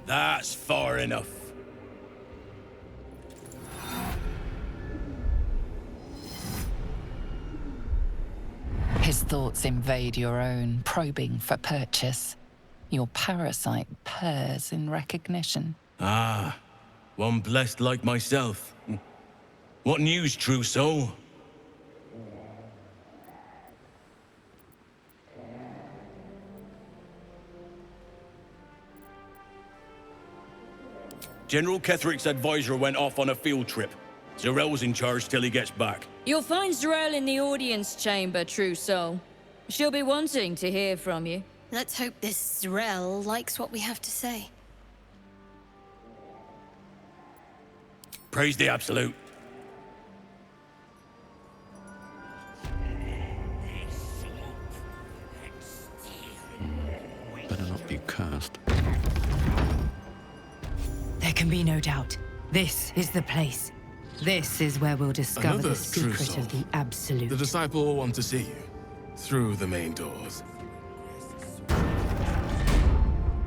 That's far enough. His thoughts invade your own, probing for purchase. Your parasite purrs in recognition. Ah, one blessed like myself. What news, true soul? General Ketheric's advisor went off on a field trip. Zarel's in charge till he gets back. You'll find Zarel in the audience chamber, true soul. She'll be wanting to hear from you. Let's hope this Zarel likes what we have to say. Praise the Absolute. Better not be cursed. There can be no doubt. This is the place. This is where we'll discover Another the secret true soul. of the Absolute. The disciple will want to see you. Through the main doors.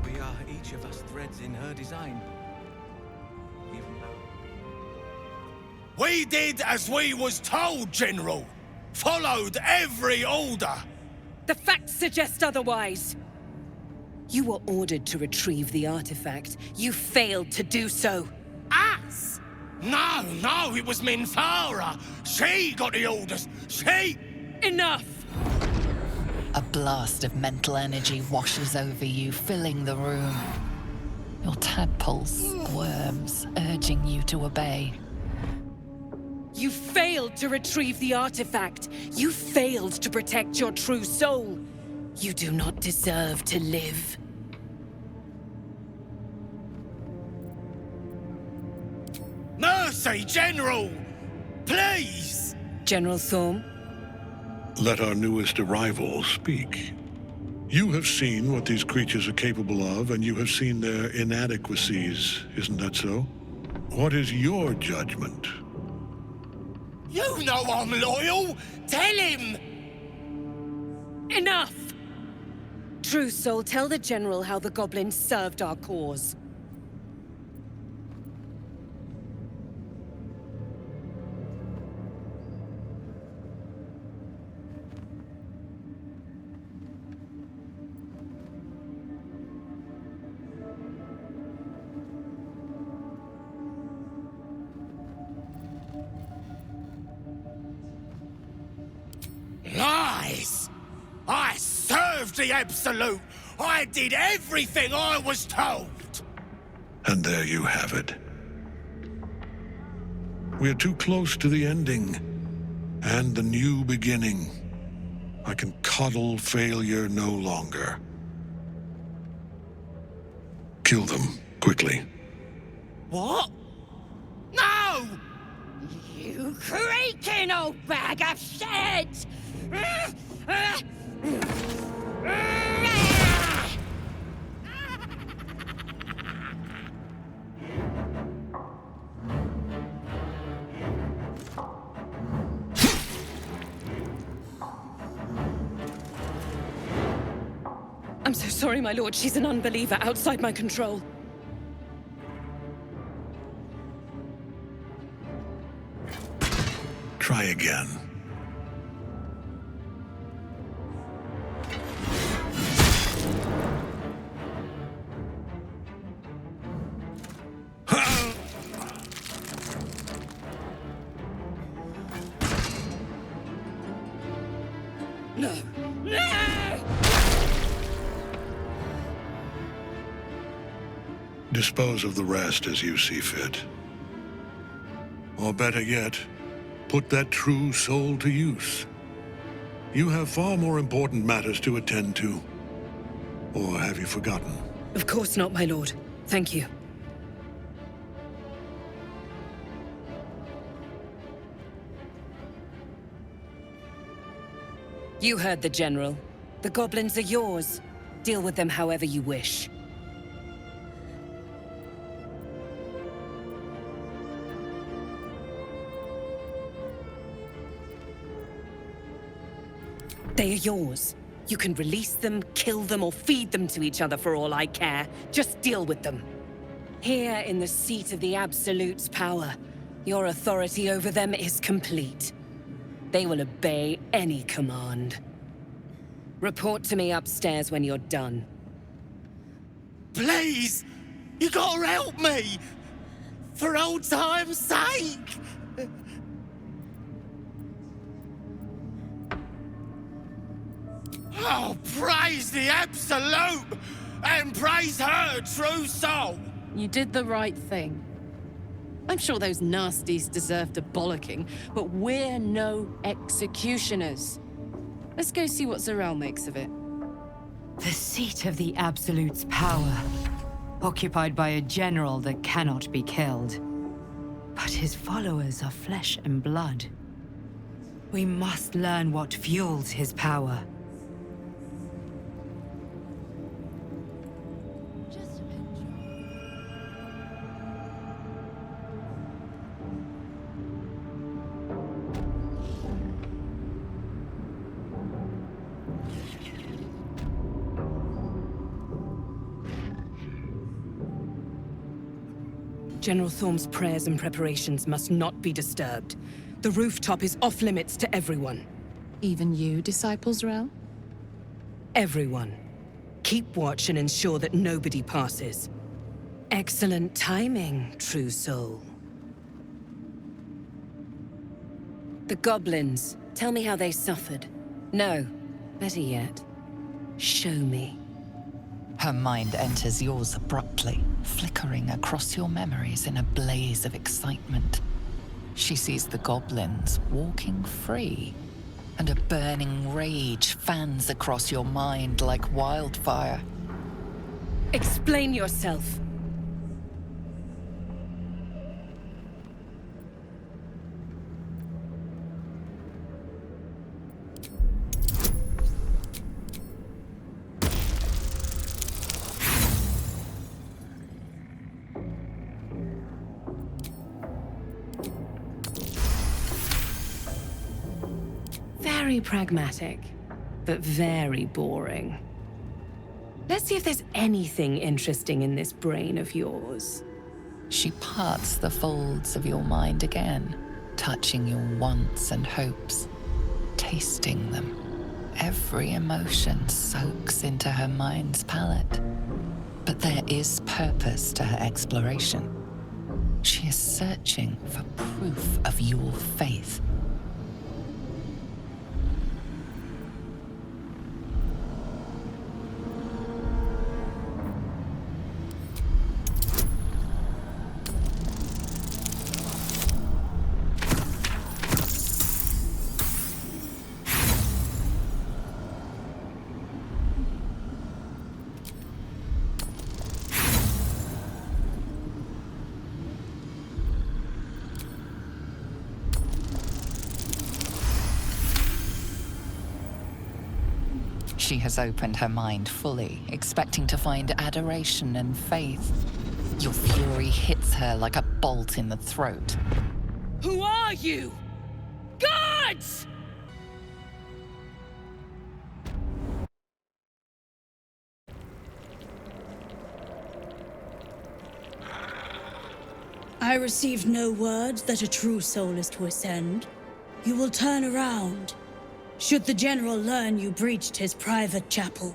We are each of us threads in her design. Even though... We did as we was told, General. Followed every order. The facts suggest otherwise. You were ordered to retrieve the artifact. You failed to do so. Us? No, it was Minthara. She got the orders. She... Enough! A blast of mental energy washes over you, filling the room. Your tadpoles squirms, urging you to obey. You failed to retrieve the artifact. You failed to protect your true soul. You do not deserve to live. Mercy, General! Please! General Thorm? Let our newest arrival speak. You have seen what these creatures are capable of, and you have seen their inadequacies, isn't that so? What is your judgment? You know I'm loyal! Tell him! Enough! True soul, tell the General how the goblins served our cause. Lies! I served the Absolute! I did everything I was told! And there you have it. We are too close to the ending, and the new beginning. I can coddle failure no longer. Kill them, quickly. What? No! You creaking old bag of shit! I'm so sorry, my lord. She's an unbeliever outside my control. Try again. No! No! Dispose of the rest as you see fit. Or better yet, put that true soul to use. You have far more important matters to attend to. Or have you forgotten? Of course not, my lord. Thank you. You heard the General. The goblins are yours. Deal with them however you wish. They are yours. You can release them, kill them, or feed them to each other for all I care. Just deal with them. Here in the seat of the Absolute's power, your authority over them is complete. They will obey any command. Report to me upstairs when you're done. Please! You gotta help me! For old time's sake! Oh, praise the Absolute! And praise her true soul! You did the right thing. I'm sure those nasties deserved a bollocking, but we're no executioners. Let's go see what Zarel makes of it. The seat of the Absolute's power, occupied by a general that cannot be killed. But his followers are flesh and blood. We must learn what fuels his power. General Thorm's prayers and preparations must not be disturbed. The rooftop is off limits to everyone. Even you, Disciple Zarel? Everyone. Keep watch and ensure that nobody passes. Excellent timing, true soul. The goblins. Tell me how they suffered. No, better yet, show me. Her mind enters yours abruptly, flickering across your memories in a blaze of excitement. She sees the goblins walking free, and a burning rage fans across your mind like wildfire. Explain yourself. Very pragmatic, but very boring. Let's see if there's anything interesting in this brain of yours. She parts the folds of your mind again, touching your wants and hopes, tasting them. Every emotion soaks into her mind's palette. But there is purpose to her exploration. She is searching for proof of your faith. She has opened her mind fully, expecting to find adoration and faith. Your fury hits her like a bolt in the throat. Who are you? Gods! I received no word that a true soul is to ascend. You will turn around. Should the general learn you breached his private chapel,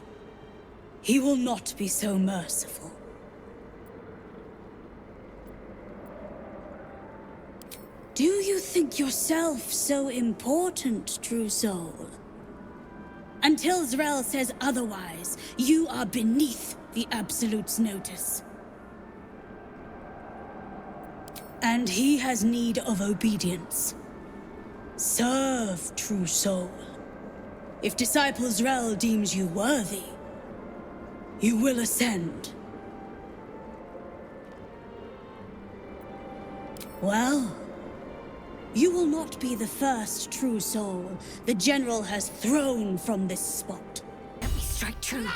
he will not be so merciful. Do you think yourself so important, true soul? Until Zarel says otherwise, you are beneath the Absolute's notice. And he has need of obedience. Serve, true soul. If Disciple Zarel deems you worthy, you will ascend. Well, you will not be the first true soul the General has thrown from this spot. Let me strike true.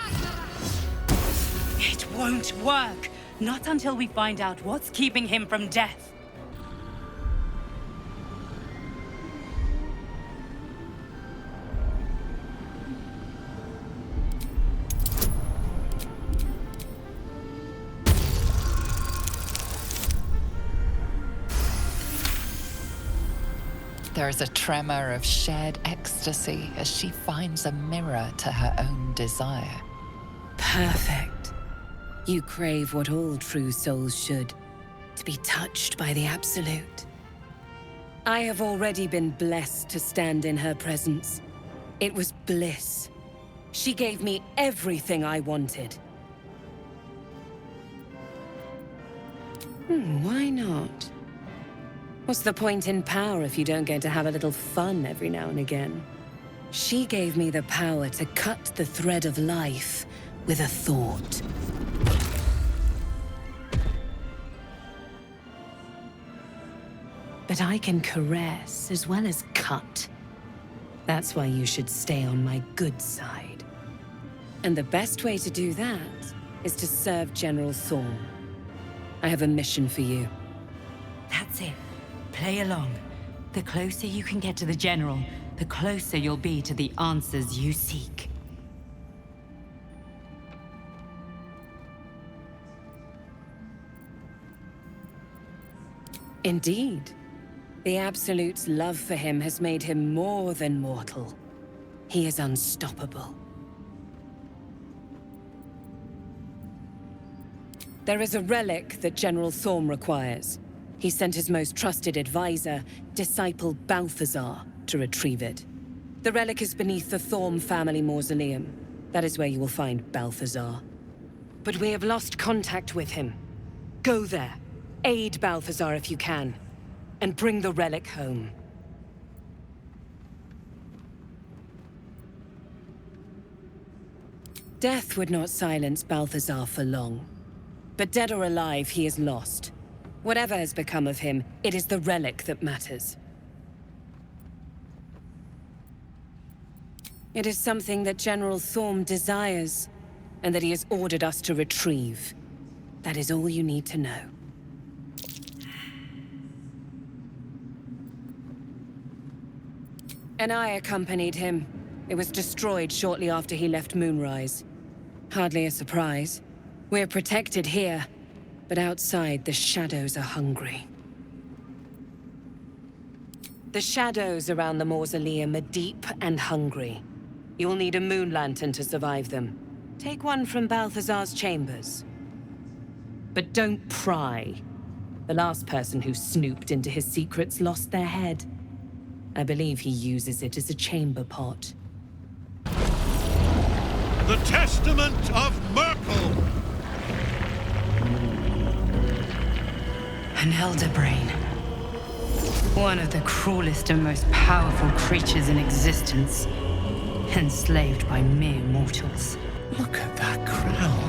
It won't work. Not until we find out what's keeping him from death. There is a tremor of shared ecstasy as she finds a mirror to her own desire. Perfect. You crave what all true souls should, to be touched by the Absolute. I have already been blessed to stand in her presence. It was bliss. She gave me everything I wanted. Why not? What's the point in power if you don't get to have a little fun every now and again? She gave me the power to cut the thread of life with a thought. But I can caress as well as cut. That's why you should stay on my good side. And the best way to do that is to serve General Thorm. I have a mission for you. That's it. Play along. The closer you can get to the General, the closer you'll be to the answers you seek. Indeed. The Absolute's love for him has made him more than mortal. He is unstoppable. There is a relic that General Thorm requires. He sent his most trusted advisor, disciple Balthazar, to retrieve it. The relic is beneath the Thorm family mausoleum. That is where you will find Balthazar. But we have lost contact with him. Go there, aid Balthazar if you can, and bring the relic home. Death would not silence Balthazar for long. But dead or alive, he is lost. Whatever has become of him, it is the relic that matters. It is something that General Thorm desires, and that he has ordered us to retrieve. That is all you need to know. And I accompanied him. It was destroyed shortly after he left Moonrise. Hardly a surprise. We're protected here, but outside the shadows are hungry. The shadows around the mausoleum are deep and hungry. You'll need a moon lantern to survive them. Take one from Balthazar's chambers. But don't pry. The last person who snooped into his secrets lost their head. I believe he uses it as a chamber pot. The Testament of Merkel! An elder brain. One of the cruelest and most powerful creatures in existence. Enslaved by mere mortals. Look at that crown.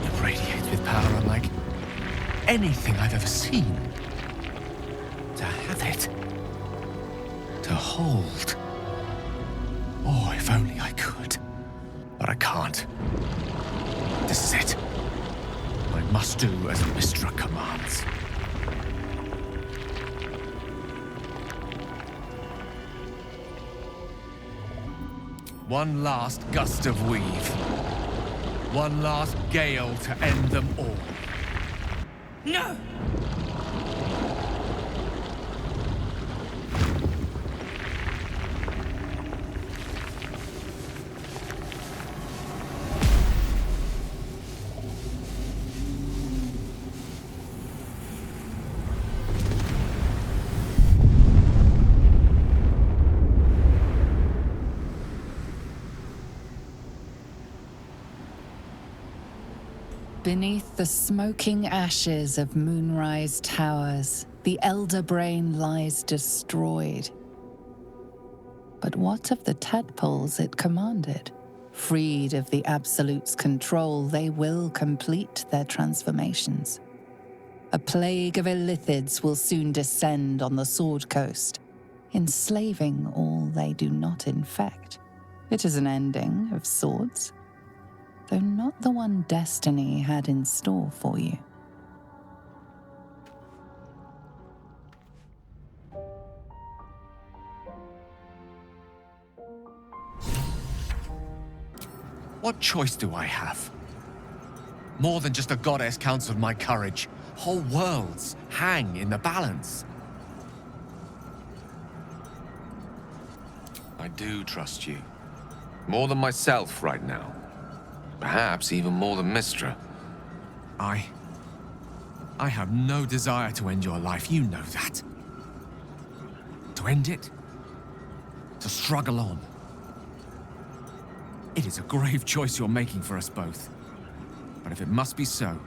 It radiates with power unlike anything I've ever seen. To have it. To hold. Oh, if only I could. But I can't. This is it. I must do as Mystra commands. One last gust of weave. One last gale to end them all. No! Beneath the smoking ashes of Moonrise Towers, the Elder Brain lies destroyed. But what of the tadpoles it commanded? Freed of the Absolute's control, they will complete their transformations. A plague of illithids will soon descend on the Sword Coast, enslaving all they do not infect. It is an ending of sorts, though not the one destiny had in store for you. What choice do I have? More than just a goddess counts with my courage. Whole worlds hang in the balance. I do trust you. More than myself right now. Perhaps even more than Mistra. I have no desire to end your life, you know that. To end it? To struggle on. It is a grave choice you're making for us both. But if it must be so...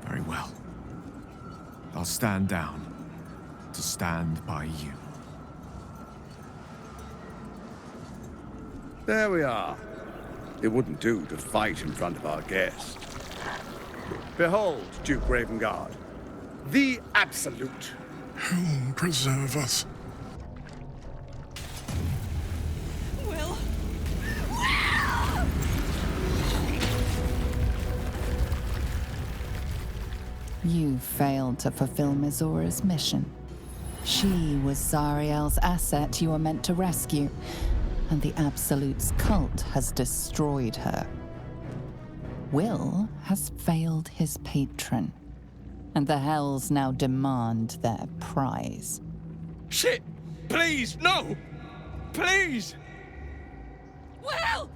very well. I'll stand down to stand by you. There we are. It wouldn't do to fight in front of our guest. Behold, Duke Ravengard, the Absolute. Heaven preserve us. Will! You failed to fulfill Mizora's mission. She was Zariel's asset you were meant to rescue, and the Absolute's cult has destroyed her. Will has failed his patron, and the Hells now demand their prize. Shit! Please, no! Please! Will!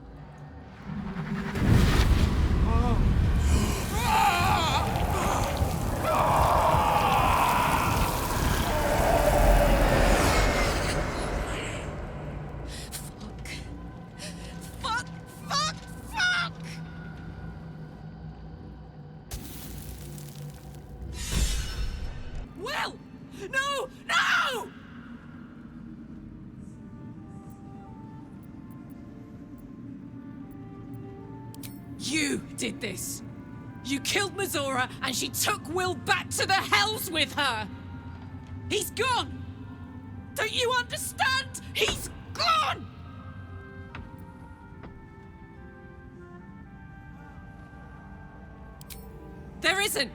Will! No! No! You did this! You killed Mizora, and she took Will back to the Hells with her! He's gone! Don't you understand? He's gone! There isn't!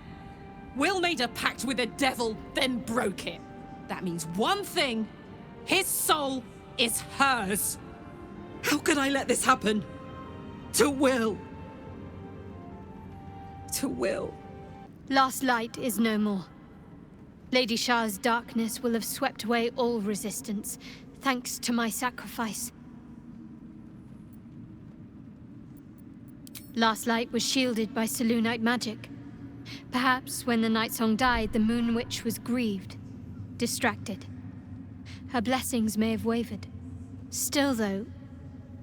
Will made a pact with the devil, then broke it. That means one thing. His soul is hers. How could I let this happen? To Will. To Will. Last light is no more. Lady Shah's darkness will have swept away all resistance, thanks to my sacrifice. Last light was shielded by Selûnite magic. Perhaps when the Nightsong died, the Moon Witch was grieved, distracted. Her blessings may have wavered. Still, though,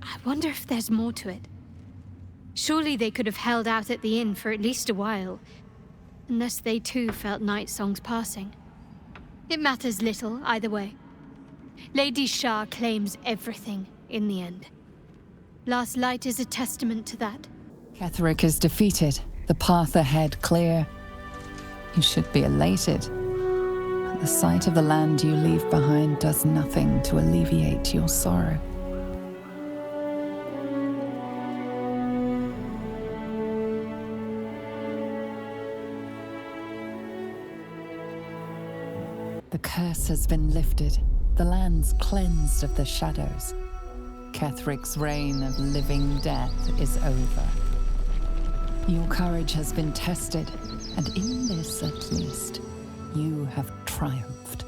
I wonder if there's more to it. Surely they could have held out at the inn for at least a while, unless they too felt Nightsong's passing. It matters little, either way. Lady Shah claims everything in the end. Last light is a testament to that. Ketheric is defeated, the path ahead clear. You should be elated. But the sight of the land you leave behind does nothing to alleviate your sorrow. The curse has been lifted, the land's cleansed of the shadows. Ketheric's reign of living death is over. Your courage has been tested, and in this at least, you have triumphed.